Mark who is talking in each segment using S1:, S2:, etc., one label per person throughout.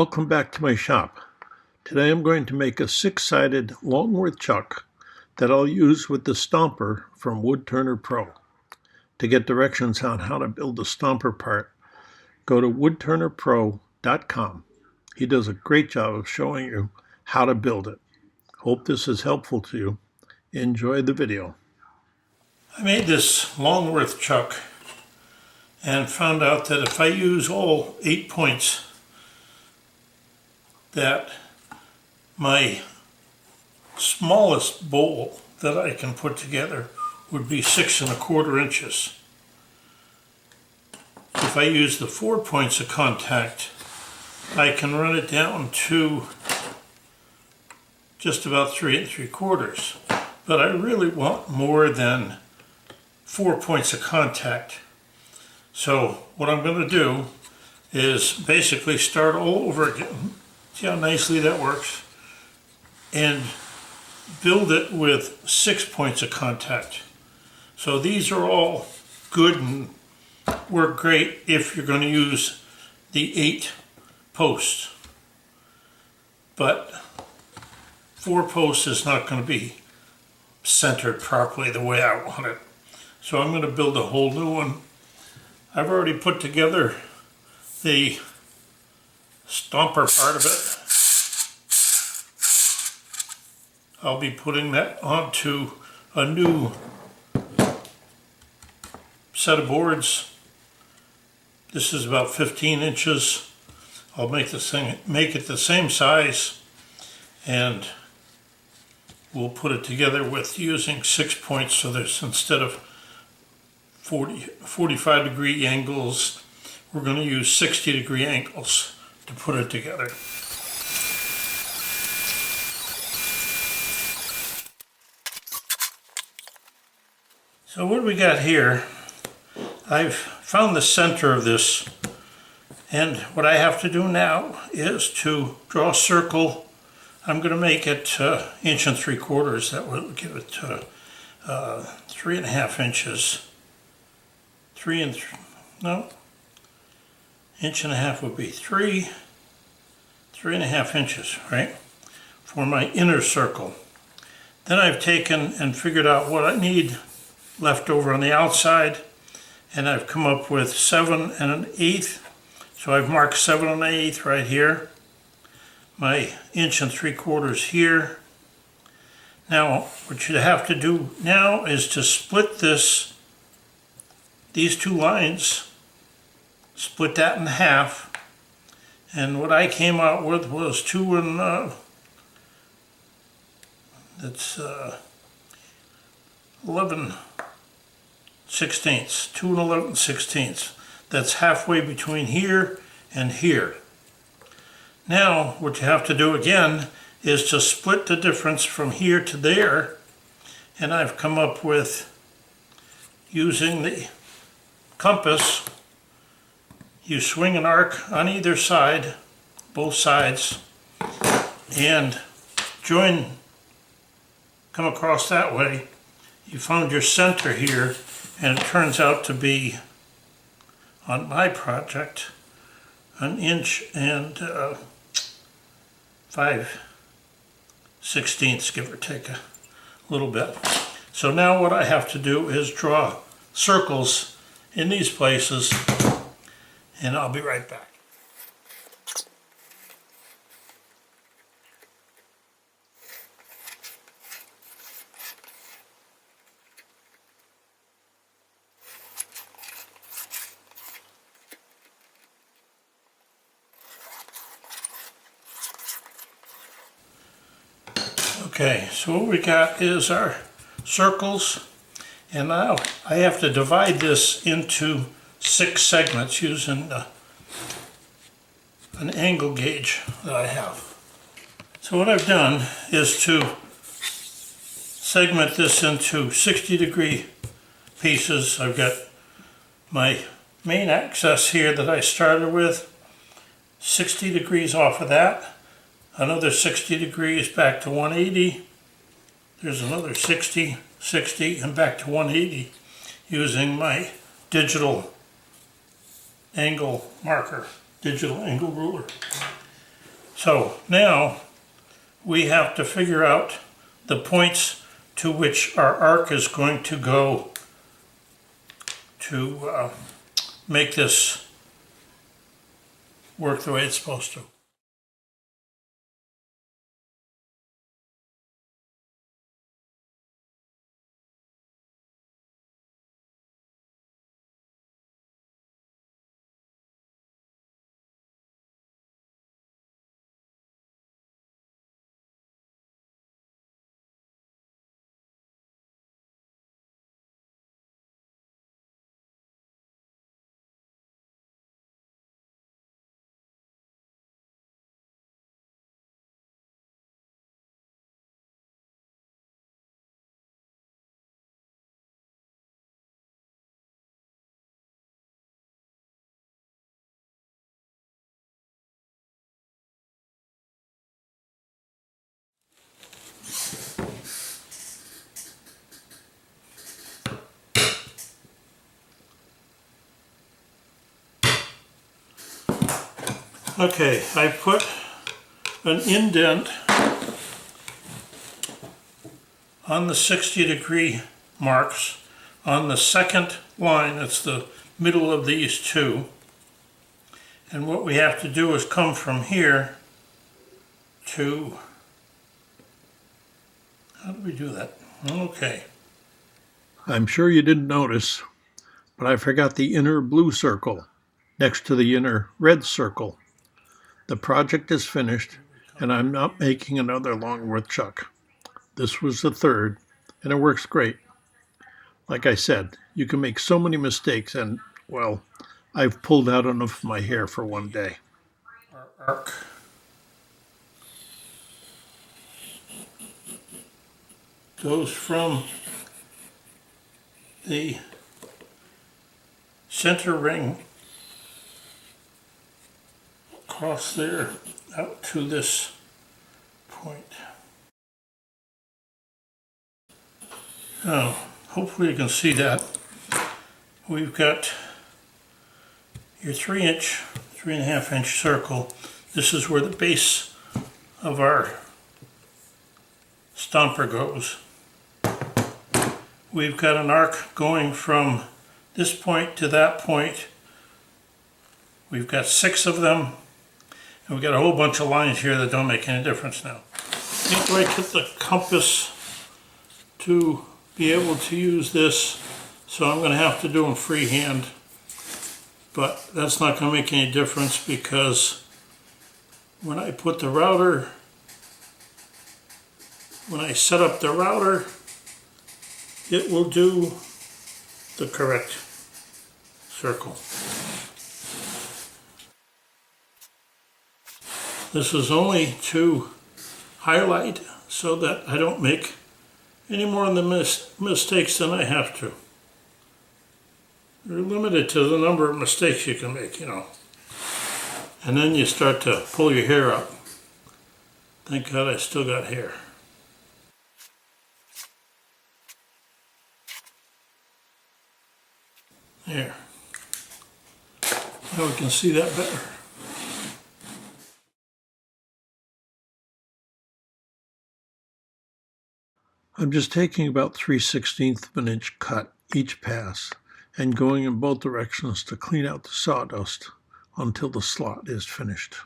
S1: Welcome back to my shop. Today I'm going to make a 6-sided Longworth chuck that I'll use with the Stomper from Woodturner Pro. To get directions on how to build the Stomper part, go to woodturnerpro.com. He does a great job of showing you how to build it. Hope this is helpful to you. Enjoy the video. I made this Longworth chuck and found out that if I use all 8 points, that my smallest bowl that I can put together would be 6 1/4 inches. If I use the 4 points of contact, I can run it down to just about 3 3/4. But I really want more than 4 points of contact. So what I'm going to do is basically start all over again. See how nicely that works? And build it with 6 points of contact. So these are all good and work great if you're going to use the 8 posts. But 4 posts is not going to be centered properly the way I want it. So I'm going to build a whole new one. I've already put together the Stomper part of it. I'll be putting that onto a new set of boards. This is about 15 inches. I'll make it the same size, and we'll put it together with using 6 points. So there's, instead of 45 degree angles, we're going to use 60 degree angles to put it together. So what do we got here? I've found the center of this, and what I have to do now is to draw a circle. I'm going to make it 1 3/4 inches. That will give it 3 1/2 inches. 1.5 inches would be 3 1/2 inches, right, for my inner circle. Then I've taken and figured out what I need left over on the outside, and I've come up with 7 1/8. So I've marked 7 1/8 right here. My 1 3/4 inches here. Now, what you have to do now is to split these two lines, split that in half, and what I came out with was 2 11/16. That's halfway between here and here. Now what you have to do again is to split the difference from here to there, and I've come up with, using the compass, you swing an arc on either side, both sides, and come across that way. You found your center here, and it turns out to be, on my project, 1 5/16 inches, give or take a little bit. So now what I have to do is draw circles in these places, and I'll be right back. Okay, so what we got is our circles, and now I have to divide this into 6 segments using an angle gauge that I have. So what I've done is to segment this into 60 degree pieces. I've got my main axis here that I started with, 60 degrees off of that, another 60 degrees back to 180, there's another 60, and back to 180 using my digital angle marker, digital angle ruler. So now we have to figure out the points to which our arc is going to go to make this work the way it's supposed to. Okay, I put an indent on the 60-degree marks on the second line. It's the middle of these two. And what we have to do is come from here to, how do we do that? Okay. I'm sure you didn't notice, but I forgot the inner blue circle next to the inner red circle. The project is finished, and I'm not making another Longworth chuck. This was the third, and it works great. Like I said, you can make so many mistakes, and, well, I've pulled out enough of my hair for one day. Our arc goes from the center ring across there out to this point. Now, hopefully you can see that. We've got your 3-inch, 3.5-inch circle. This is where the base of our stomper goes. We've got an arc going from this point to that point. We've got 6 of them. And we've got a whole bunch of lines here that don't make any difference now. I can't quite get the compass to be able to use this, so I'm going to have to do them freehand. But that's not going to make any difference because when I put the router, when I set up the router, it will do the correct circle. This is only to highlight so that I don't make any more of the mistakes than I have to. You're limited to the number of mistakes you can make, you know. And then you start to pull your hair up. Thank God I still got hair. There. Now we can see that better. I'm just taking about 3/16 of an inch cut each pass and going in both directions to clean out the sawdust until the slot is finished.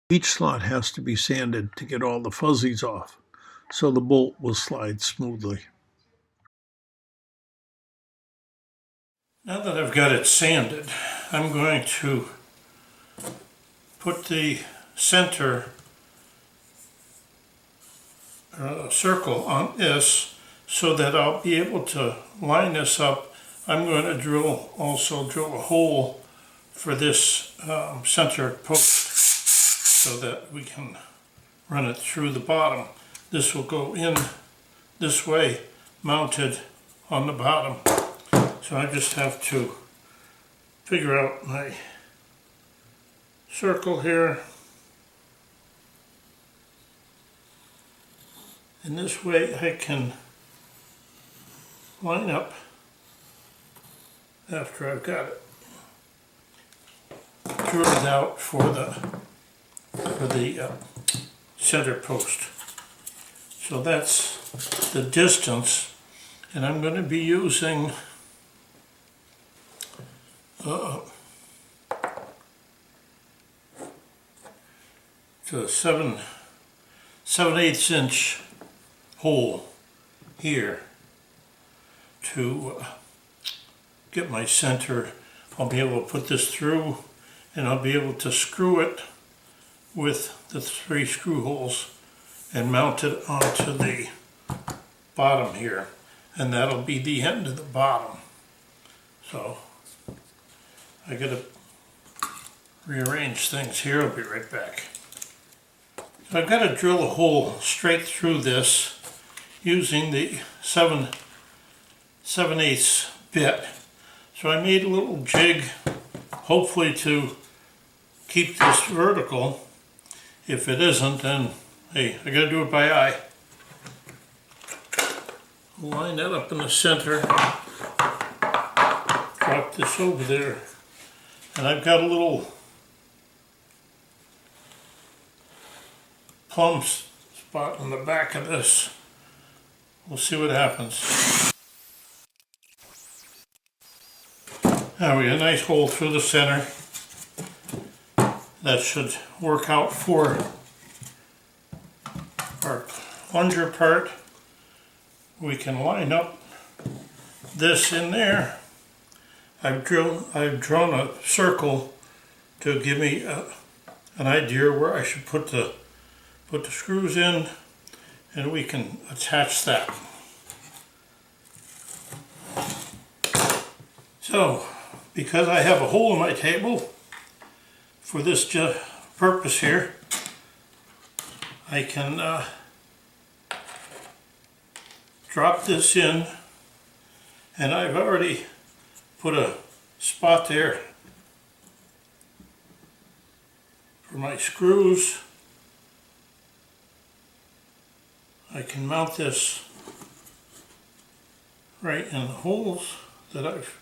S1: Each slot has to be sanded to get all the fuzzies off, so the bolt will slide smoothly. Now that I've got it sanded, I'm going to put the center circle on this so that I'll be able to line this up. I'm going to also drill a hole for this center post so that we can run it through the bottom. This will go in this way, mounted on the bottom. So I just have to figure out my circle here And this way I can line up after I've got it drilled out for the center post. So that's the distance, and I'm going to be using the 7/8 inch hole here to get my center. I'll be able to put this through, and I'll be able to screw it with the 3 screw holes and mount it onto the bottom here, and that'll be the end of the bottom. So I gotta rearrange things here. I'll be right back. So I've got to drill a hole straight through this using the 7/8 bit. So I made a little jig, hopefully to keep this vertical. If it isn't, then hey, I gotta do it by eye. Line that up in the center, drop this over there, and I've got a little plumb spot on the back of this. We'll see what happens. Now we got a nice hole through the center. That should work out for our plunger part. We can line up this in there. I've drawn a circle to give me an idea where I should put the screws in, and we can attach that. So, because I have a hole in my table for this purpose here, I can drop this in, and I've already put a spot there for my screws. I can mount this right in the holes that I've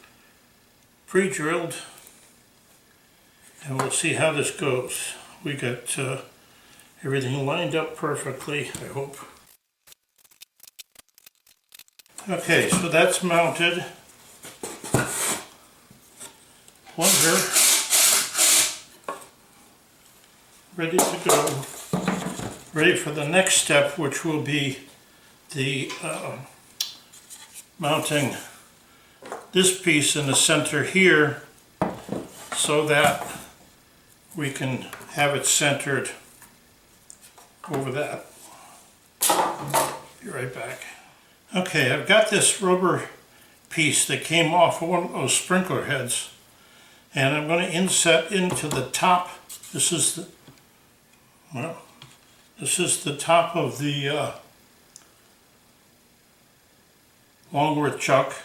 S1: pre-drilled, and we'll see how this goes. We got everything lined up perfectly, I hope. Okay, so that's mounted. Plunger ready to go. Ready for the next step, which will be the mounting this piece in the center here so that we can have it centered over that. Be right back. Okay, I've got this rubber piece that came off of one of those sprinkler heads, and I'm going to inset into the top. This is the top of the Longworth chuck,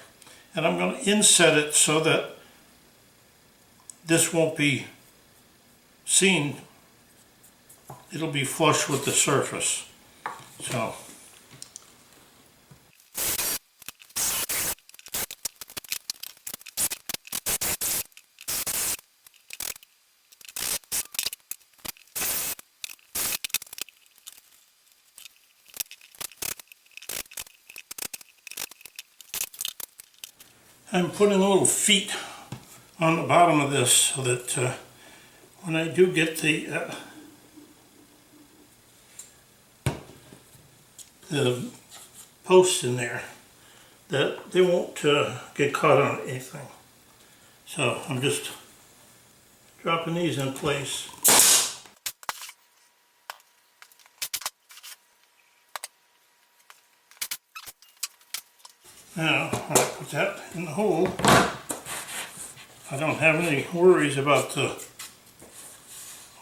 S1: and I'm going to inset it so that this won't be seen. It'll be flush with the surface. So I'm putting little feet on the bottom of this so that when I do get the posts in there, that they won't get caught on anything. So I'm just dropping these in place. Now, when I put that in the hole, I don't have any worries about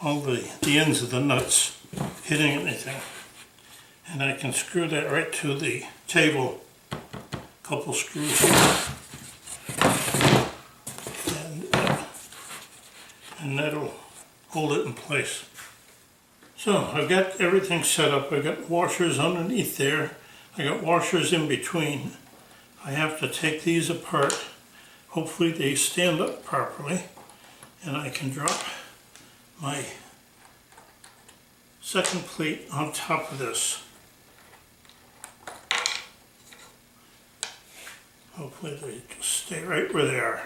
S1: all the ends of the nuts hitting anything. And I can screw that right to the table, a couple screws here, and that'll hold it in place. So I've got everything set up. I've got washers underneath there. I got washers in between. I have to take these apart. Hopefully they stand up properly and I can drop my second plate on top of this. Hopefully they just stay right where they are.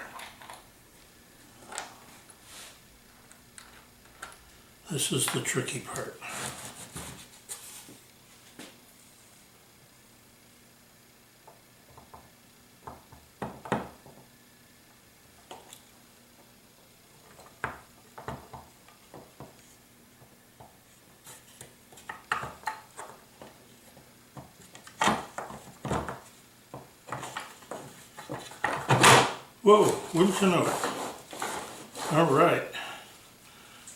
S1: This is the tricky part. Whoa, wouldn't you know it? All right.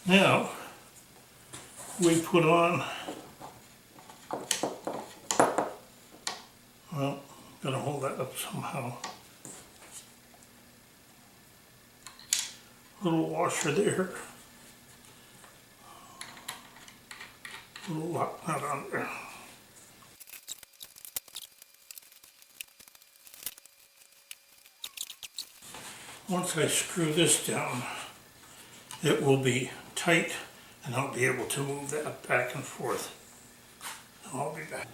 S1: Now, we put on, well, gotta hold that up somehow. Little washer there. Little lock nut on there. Once I screw this down, it will be tight and I'll be able to move that back and forth. I'll be back.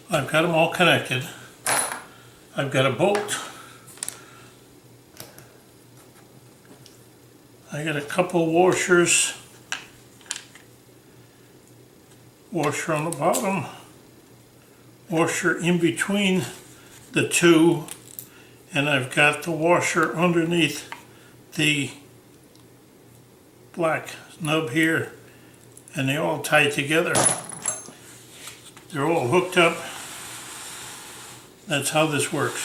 S1: I've got them all connected. I've got a bolt. I got a couple washers. Washer on the bottom. Washer in between the two. And I've got the washer underneath the black nub here, and they all tie together. They're all hooked up. That's how this works.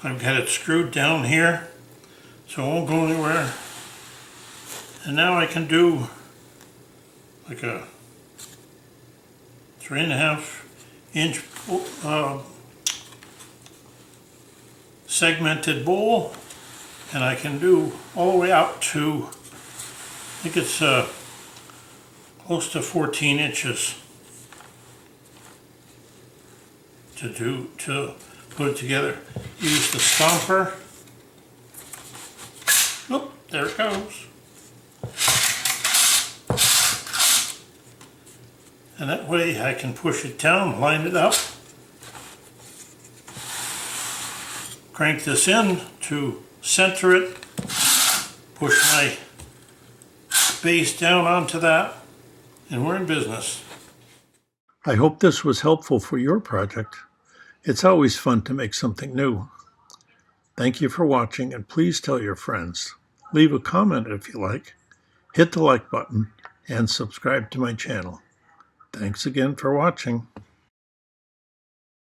S1: I've got it screwed down here, so it won't go anywhere. And now I can do like a 3.5 inch segmented bowl, and I can do all the way out to, I think it's close to 14 inches to put it together. Use the Stomper. Oop, there it goes. And that way I can push it down, line it up, crank this in to center it, push my base down onto that, and we're in business. I hope this was helpful for your project. It's always fun to make something new. Thank you for watching, and please tell your friends. Leave a comment if you like, hit the like button, and subscribe to my channel. Thanks again for watching.